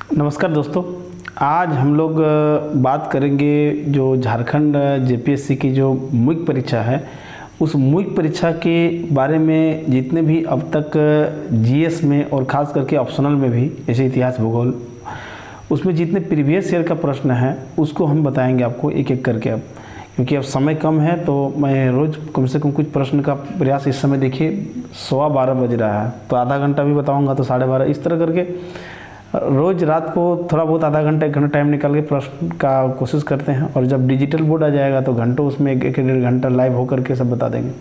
नमस्कार दोस्तों, आज हम लोग बात करेंगे जो झारखंड जेपीएससी की जो मुख्य परीक्षा है उस मुख्य परीक्षा के बारे में। जितने भी अब तक जीएस में और ख़ास करके ऑप्शनल में भी जैसे इतिहास भूगोल उसमें जितने प्रीवियस ईयर का प्रश्न है उसको हम बताएंगे आपको एक एक करके। अब क्योंकि अब समय कम है तो मैं रोज़ कम से कम कुछ प्रश्न का प्रयास, इस समय देखिए 12:15 बज रहा है तो आधा घंटा भी बताऊंगा तो 12:30, इस तरह करके रोज़ रात को थोड़ा बहुत आधा घंटा 1 घंटा टाइम निकाल के प्रश्न का कोशिश करते हैं। और जब डिजिटल बोर्ड आ जाएगा तो घंटों उसमें 1-1.5 घंटा लाइव होकर के सब बता देंगे।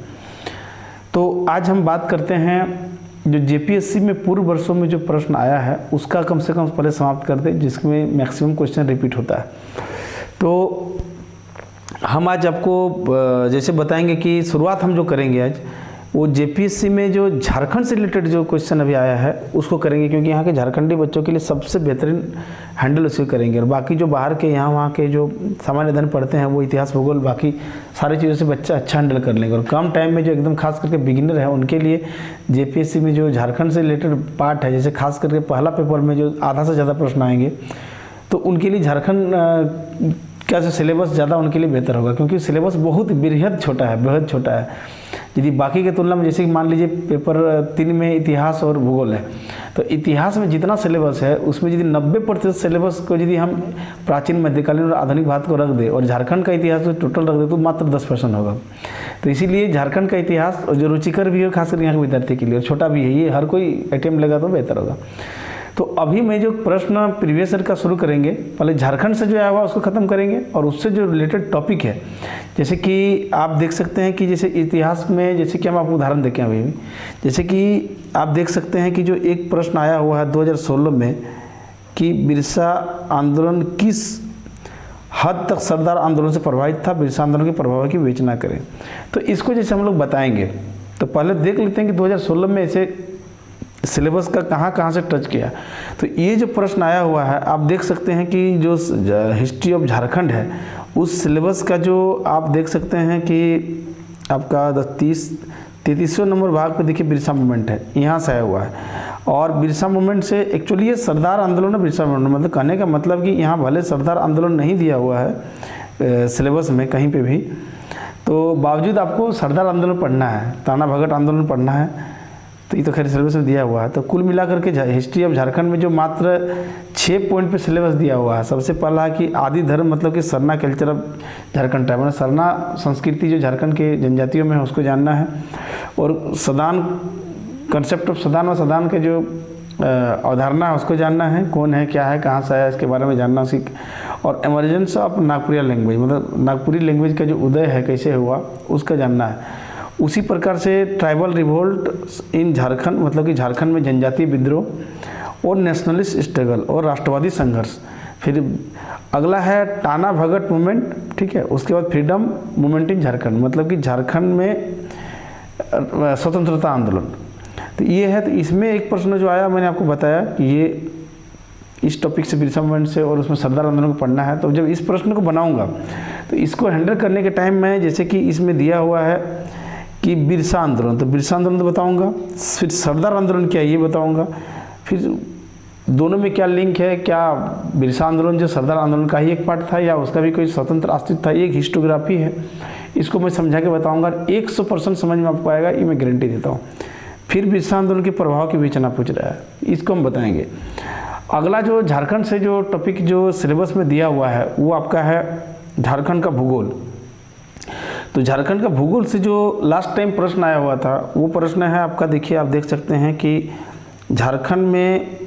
तो आज हम बात करते हैं जो जेपीएससी में पूर्व वर्षों में जो प्रश्न आया है उसका कम से कम पहले समाप्त कर दें, जिसमें मैक्सिमम क्वेश्चन रिपीट होता है। तो हम आज आपको जैसे बताएंगे कि शुरुआत हम जो करेंगे आज वो जेपीएससी में जो झारखंड से रिलेटेड जो क्वेश्चन अभी आया है उसको करेंगे, क्योंकि यहाँ के झारखंडी बच्चों के लिए सबसे बेहतरीन हैंडल उसको करेंगे। और बाकी जो बाहर के यहाँ वहाँ के जो सामान्य अध्ययन पढ़ते हैं वो इतिहास भूगोल बाकी सारी चीज़ों से बच्चा अच्छा हैंडल कर लेंगे। और कम टाइम में जो एकदम खास करके बिगिनर है उनके लिए जेपीएससी में जो झारखंड से रिलेटेड पार्ट है, जैसे खास करके पहला पेपर में जो आधा से ज़्यादा प्रश्न आएंगे तो उनके लिए झारखंड क्या जो सिलेबस ज़्यादा उनके लिए बेहतर होगा, क्योंकि सिलेबस बहुत बेहद छोटा है। यदि बाकी के तुलना में जैसे कि मान लीजिए पेपर 3 में इतिहास और भूगोल है तो इतिहास में जितना सिलेबस है उसमें यदि 90% सिलेबस को यदि हम प्राचीन मध्यकालीन और आधुनिक भारत को रख दें और झारखंड का इतिहास को टोटल रख दें तो मात्र 10% होगा। तो इसीलिए झारखंड का इतिहास जो रुचिकर भी हो खासकर यहाँ के विद्यार्थी के लिए, और छोटा भी है, ये हर कोई अटेम्प्ट लेगा तो बेहतर होगा। तो अभी मैं जो प्रश्न प्रीवियस ईयर का शुरू करेंगे, पहले झारखंड से जो आया हुआ उसको ख़त्म करेंगे और उससे जो रिलेटेड टॉपिक है, जैसे कि आप देख सकते हैं कि जैसे इतिहास में, जैसे कि हम आपको उदाहरण देखें अभी भी, जैसे कि आप देख सकते हैं कि जो एक प्रश्न आया हुआ है 2016 में कि बिरसा आंदोलन किस हद तक सरदार आंदोलन से प्रभावित था, बिरसा आंदोलन के प्रभाव की विवेचना करें। तो इसको जैसे हम लोग बताएंगे तो पहले देख लेते हैं कि 2016 में ऐसे सिलेबस का कहाँ से टच किया। तो ये जो प्रश्न आया हुआ है आप देख सकते हैं कि जो हिस्ट्री ऑफ झारखंड है उस सिलेबस का जो आप देख सकते हैं कि आपका 33वें नंबर भाग पे देखिए बिरसा मूवमेंट है, यहाँ से आया हुआ है। और बिरसा मूवमेंट से एक्चुअली ये सरदार आंदोलन है, बिरसा मूवमेंट मतलब कहने का मतलब कि यहाँ भले सरदार आंदोलन नहीं दिया हुआ है सिलेबस में कहीं पे भी, तो बावजूद आपको सरदार आंदोलन पढ़ना है, ताना भगत आंदोलन पढ़ना है, तो ये तो खैर सिलेबस में दिया हुआ है। तो कुल मिलाकर के हिस्ट्री ऑफ झारखंड में जो मात्र 6 पॉइंट पे सिलेबस दिया हुआ है, सबसे पहला है कि आदि धर्म मतलब कि Sarna culture of Jharkhand type, मतलब सरना संस्कृति जो झारखंड के जनजातियों में है उसको जानना है। और सदान, कंसेप्ट ऑफ सदान और सदान के जो अवधारणा है उसको जानना है, कौन है, क्या है, कहाँ से आया, इसके बारे में जानना सीख। और एमरजेंस ऑफ नागपुरिया लैंग्वेज मतलब नागपुरी लैंग्वेज का जो उदय है कैसे हुआ उसका जानना है। उसी प्रकार से ट्राइबल रिवोल्ट इन झारखंड मतलब कि झारखंड में जनजातीय विद्रोह और नेशनलिस्ट स्ट्रगल और राष्ट्रवादी संघर्ष। फिर अगला है टाना भगत मूवमेंट, ठीक है। उसके बाद फ्रीडम मूवमेंट इन झारखंड मतलब कि झारखंड में स्वतंत्रता आंदोलन। तो ये है। तो इसमें एक प्रश्न जो आया मैंने आपको बताया कि ये इस टॉपिक से बिरसा मूवमेंट से और उसमें सरदार आंदोलन को पढ़ना है। तो जब इस प्रश्न को बनाऊंगा तो इसको हैंडल करने के टाइम में जैसे कि इसमें दिया हुआ है कि बिरसा आंदोलन, तो बिरसा आंदोलन तो बताऊंगा, फिर सरदार आंदोलन क्या है ये बताऊंगा, फिर दोनों में क्या लिंक है, क्या बिरसा आंदोलन जो सरदार आंदोलन का ही एक पार्ट था या उसका भी कोई स्वतंत्र अस्तित्व था, ये एक हिस्टोग्राफी है, इसको मैं समझा के बताऊंगा। 100% समझ में आपको आएगा, ये मैं गारंटी देता हूँ। फिर बिरसा आंदोलन के प्रभाव की विवेचना पूछ रहा है, इसको हम बताएंगे। अगला जो झारखंड से जो टॉपिक जो सिलेबस में दिया हुआ है वो आपका है झारखंड का भूगोल। तो झारखंड का भूगोल से जो लास्ट टाइम प्रश्न आया हुआ था वो प्रश्न है आपका, देखिए आप देख सकते हैं कि झारखंड में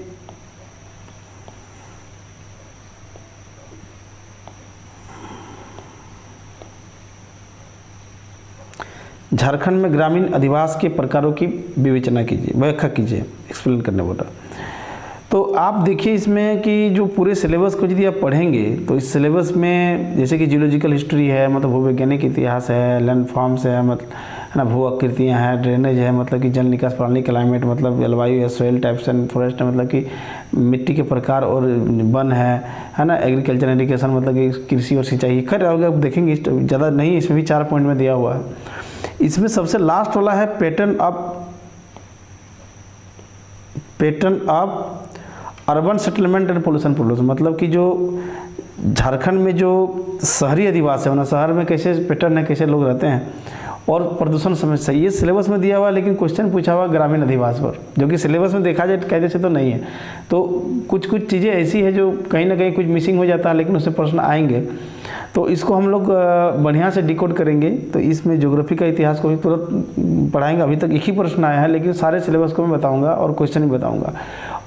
ग्रामीण अधिवास के प्रकारों की विवेचना कीजिए, व्याख्या कीजिए, एक्सप्लेन करने बोला। तो आप देखिए इसमें कि जो पूरे सिलेबस को यदि आप पढ़ेंगे तो इस सिलेबस में जैसे कि जियोलॉजिकल हिस्ट्री है मतलब भूवैज्ञानिक इतिहास है, लैंड फॉर्म्स है मतलब है ना, भू आकृतियाँ हैं, ड्रेनेज है मतलब कि जल निकास प्रणाली, क्लाइमेट मतलब जलवायु है, सोइल टाइप्स एंड फॉरेस्ट है मतलब कि मिट्टी के प्रकार और वन है ना, एग्रीकल्चर एजुकेशन मतलब कि कृषि और सिंचाई। खैर अगर आप देखेंगे ज़्यादा नहीं, इसमें भी 4 पॉइंट में दिया हुआ है। इसमें सबसे लास्ट वाला है pattern of urban settlement and pollution produce, मतलब कि जो झारखंड में जो शहरी अधिवास है, शहर में कैसे पैटर्न है, कैसे लोग रहते हैं और प्रदूषण समस्या, ये सिलेबस में दिया हुआ है, लेकिन क्वेश्चन पूछा हुआ ग्रामीण अधिवास पर, जो कि सिलेबस में देखा जाए कायदे से तो नहीं है। तो कुछ चीज़ें ऐसी है जो कहीं ना कहीं कुछ मिसिंग हो जाता है, लेकिन उससे प्रश्न आएंगे, तो इसको हम लोग बढ़िया से डिकोड करेंगे। तो इसमें ज्योग्राफी का इतिहास को भी तुरंत पढ़ाएंगे। अभी तक एक ही प्रश्न आया है, लेकिन सारे सिलेबस को मैं बताऊंगा और क्वेश्चन भी बताऊंगा।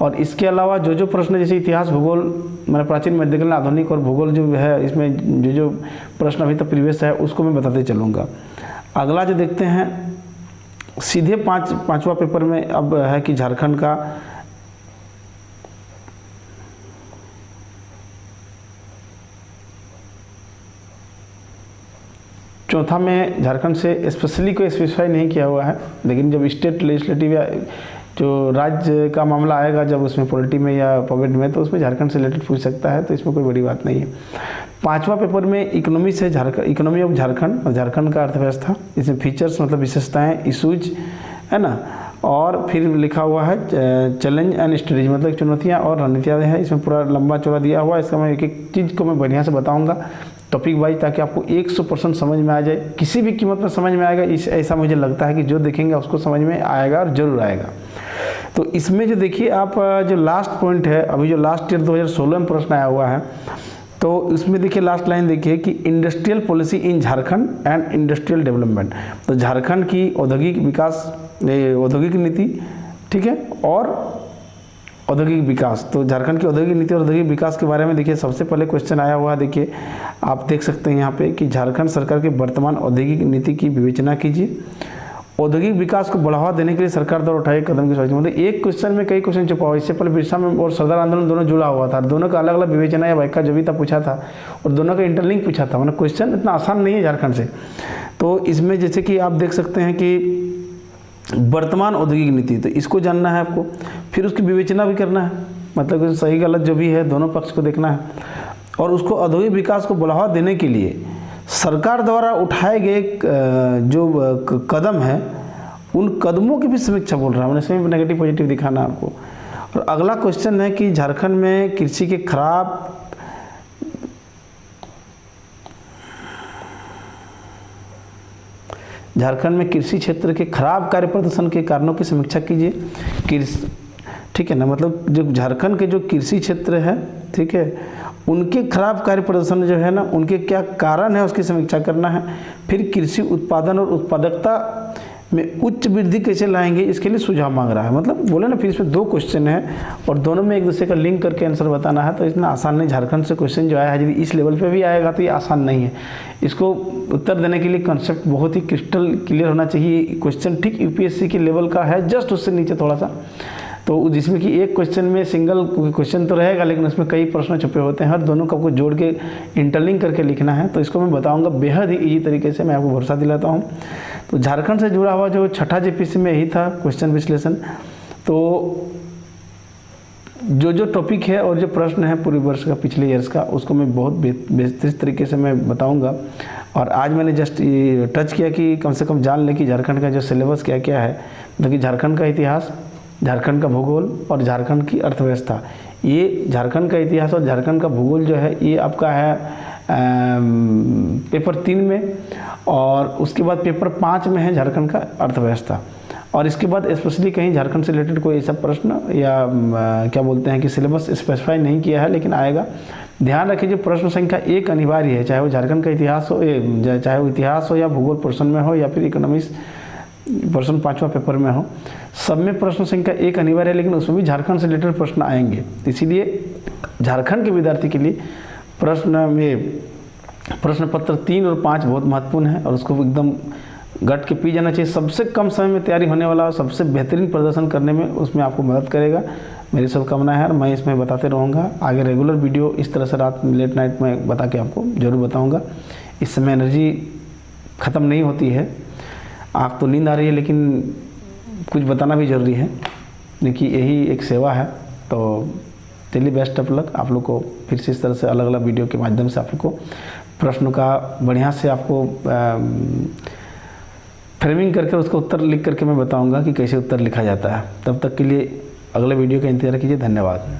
और इसके अलावा जो प्रश्न जैसे इतिहास, भूगोल, मैंने प्राचीन, मध्यकालीन, आधुनिक और भूगोल जो है, इसमें जो प्रश्न अभी तक प्रीवियस है उसको मैं बताते चलूँगा। अगला जो देखते हैं सीधे पांचवा पेपर में अब है कि झारखंड का चौथा में झारखंड से स्पेशली कोई स्पेसिफाई नहीं किया हुआ है, लेकिन जब स्टेट लेजिस्लेटिव या जो राज्य का मामला आएगा, जब उसमें पॉलिटी में या पॉकेट में, तो उसमें झारखंड से रिलेटेड पूछ सकता है, तो इसमें कोई बड़ी बात नहीं है। पांचवा पेपर में इकोनॉमी से इकोनॉमी ऑफ झारखंड और झारखंड का अर्थव्यवस्था, इसमें फीचर्स मतलब विशेषताएं, इशूज है ना, और फिर लिखा हुआ है चैलेंज एंड स्ट्रेटेजी, मतलब चुनौतियाँ और रणनीतियाँ है। इसमें पूरा लंबा चौड़ा दिया हुआ है, इसका मैं एक एक चीज़ को मैं बढ़िया से बताऊँगा टॉपिक वाइज, ताकि आपको 100% समझ में आ जाए, किसी भी कीमत पर समझ में आएगा। ऐसा मुझे लगता है कि जो देखेंगे उसको समझ में आएगा और जरूर आएगा। तो इसमें जो देखिए आप, जो लास्ट पॉइंट है, अभी जो लास्ट ईयर 2016 में प्रश्न आया हुआ है, तो इसमें देखिए लास्ट लाइन देखिए कि industrial policy in Jharkhand and industrial development, तो झारखंड की औद्योगिक विकास, औद्योगिक नीति, ठीक है, और औद्योगिक विकास। तो झारखंड की औद्योगिक नीति और औद्योगिक विकास के बारे में देखिए सबसे पहले क्वेश्चन आया हुआ है। देखिए आप देख सकते हैं यहाँ पे कि झारखंड सरकार की वर्तमान औद्योगिक नीति की विवेचना कीजिए, औद्योगिक विकास को बढ़ावा देने के लिए सरकार द्वारा उठाए कदम की सूची। मतलब एक क्वेश्चन में कई क्वेश्चन छुपा हुआ। इससे पहले बिरसा में और सरदार आंदोलन दोनों जुड़ा हुआ था, दोनों का अलग अलग विवेचना या व्याख्या जो भी था पूछा था, और दोनों का इंटरलिंक पूछा था। मतलब क्वेश्चन इतना आसान नहीं है झारखंड से। तो इसमें जैसे कि आप देख सकते हैं कि वर्तमान औद्योगिक नीति, तो इसको जानना है आपको, फिर उसकी विवेचना भी करना है, मतलब सही गलत जो भी है दोनों पक्ष को देखना है, और उसको औद्योगिक विकास को बढ़ावा देने के लिए सरकार द्वारा उठाए गए जो कदम है, उन कदमों की भी समीक्षा बोल रहा है। इसमें भी नेगेटिव पॉजिटिव दिखाना आपको। और अगला क्वेश्चन है कि झारखंड में कृषि के खराब झारखंड में कृषि क्षेत्र के खराब कार्य प्रदर्शन के कारणों की समीक्षा कीजिए। कृषि, ठीक है ना, मतलब जो झारखंड के जो कृषि क्षेत्र है, ठीक है, उनके खराब कार्य प्रदर्शन जो है ना, उनके क्या कारण है उसकी समीक्षा करना है। फिर कृषि उत्पादन और उत्पादकता में उच्च वृद्धि कैसे लाएंगे, इसके लिए सुझाव मांग रहा है। मतलब बोले ना, फिर इसमें दो क्वेश्चन है और दोनों में एक दूसरे का लिंक करके आंसर बताना है। तो इतना आसान नहीं, झारखंड से क्वेश्चन जो आया है, यदि इस लेवल पे भी आएगा तो ये आसान नहीं है। इसको उत्तर देने के लिए कॉन्सेप्ट बहुत ही क्रिस्टल क्लियर होना चाहिए। क्वेश्चन ठीक यूपीएससी के लेवल का है, जस्ट उससे नीचे थोड़ा सा, तो जिसमें कि एक क्वेश्चन में सिंगल क्वेश्चन तो रहेगा, लेकिन उसमें कई प्रश्न छुपे होते हैं, हर दोनों का आपको जोड़ के इंटरलिंक करके लिखना है। तो इसको मैं बताऊंगा बेहद ही ईजी तरीके से, मैं आपको भरोसा दिलाता हूं। तो झारखंड से जुड़ा हुआ जो छठा जेपीसी में यही था क्वेश्चन विश्लेषण। तो जो टॉपिक है और जो प्रश्न है पूरे वर्ष का, पिछले ईयर्स का, उसको मैं बहुत बेहतर तरीके से मैं बताऊँगा। और आज मैंने जस्ट ये टच किया कि कम से कम जान लें कि झारखंड का जो सिलेबस क्या क्या है, मतलब कि झारखंड का इतिहास, झारखंड का भूगोल और झारखंड की अर्थव्यवस्था। ये झारखंड का इतिहास और झारखंड का भूगोल जो है ये आपका है पेपर 3 में, और उसके बाद पेपर 5 में है झारखंड का अर्थव्यवस्था। और इसके बाद स्पेशली कहीं झारखंड से रिलेटेड कोई ऐसा प्रश्न या क्या बोलते हैं कि सिलेबस स्पेसिफाई नहीं किया है, लेकिन आएगा। ध्यान रखिए जो प्रश्न संख्या 1 अनिवार्य है, चाहे वो झारखंड का इतिहास हो, चाहे वो इतिहास हो या भूगोल पोर्शन में हो या फिर इकोनॉमिक्स पर्सन 5वां पेपर में हो, सब में प्रश्न संख्या 1 अनिवार्य है, लेकिन उसमें भी झारखंड से रिलेटेड प्रश्न आएंगे। इसीलिए झारखंड के विद्यार्थी के लिए प्रश्न पत्र 3 और 5 बहुत महत्वपूर्ण है, और उसको एकदम गट के पी जाना चाहिए। सबसे कम समय में तैयारी होने वाला और सबसे बेहतरीन प्रदर्शन करने में उसमें आपको मदद करेगा, मेरी शुभकामना है। और मैं इसमें बताते रहूँगा आगे रेगुलर वीडियो इस तरह से रात लेट नाइट में बता के आपको ज़रूर बताऊँगा। इस समय एनर्जी ख़त्म नहीं होती है, आँख तो नींद आ रही है, लेकिन कुछ बताना भी ज़रूरी है, देखिए यही एक सेवा है। तो चलिए बेस्ट ऑफ लक आप लोग को। फिर से इस तरह से अलग अलग वीडियो के माध्यम से आप लोग को प्रश्नों का बढ़िया से आपको फ्रेमिंग करके उसका उत्तर लिख करके मैं बताऊंगा कि कैसे उत्तर लिखा जाता है। तब तक के लिए अगले वीडियो का इंतज़ार कीजिए। धन्यवाद।